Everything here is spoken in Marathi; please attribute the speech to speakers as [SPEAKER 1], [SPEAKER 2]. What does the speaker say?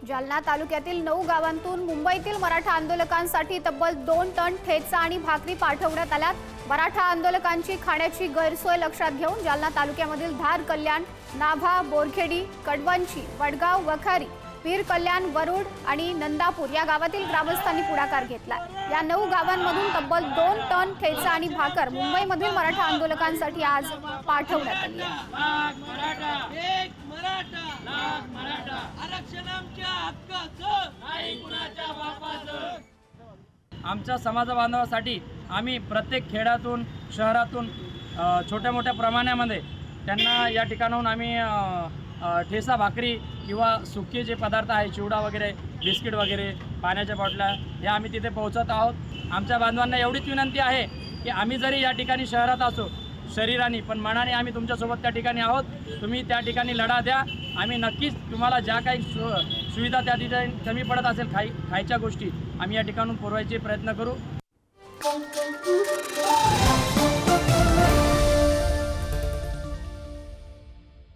[SPEAKER 1] जालना तालुक्यातील 9 गावांतून मुंबईतील मराठा आंदोलकांसाठी तब्बल 2 टन ठेचा आणि भाकरी पाठवण्यात आल्यात। मराठा आंदोलकांची खाण्याची गैरसोय लक्षात घेऊन जालना तालुक्यामधील धार, कल्याण, नाभा, बोरखेडी, कडवंची, वडगाव, वखारी, पीर कल्याण, वरुड आणि नंदापूर या गावातील ग्रामस्थांनी पुढाकार घेतला। या 9 गावांमधून तब्बल 2 टन ठेचा आणि भाकर मुंबईमधील मराठा आंदोलकांसाठी आज पाठवण्यात आली आहे।
[SPEAKER 2] आमच्या समाज बांधवासाठी आम्ही प्रत्येक खेड्यातून शहरातून छोट्या मोठ्या प्रमाणामध्ये त्यांना या ठिकाणाहून आम्ही ठेचा भाकरी किंवा सुके जे पदार्थ आहे, चिवडा वगैरे, बिस्किट वगैरे, पाण्याच्या बाटल्या हे आम्ही तिथे पोहोचत आहोत। आमच्या बांधवांना एवढीच विनंती आहे की आम्ही जरी या ठिकाणी शहरात असो शरीराने पण मनाने आम्ही तुमच्यासोबत त्या ठिकाणी आहोत। तुम्ही त्या ठिकाणी लढा द्या। आम्ही नक्कीच तुम्हाला ज्या काही सुविधा त्या ठिकाणी कमी पडत असेल खायच्या गोष्टी आम्ही या ठिकाणून पुरवायचे प्रयत्न करू।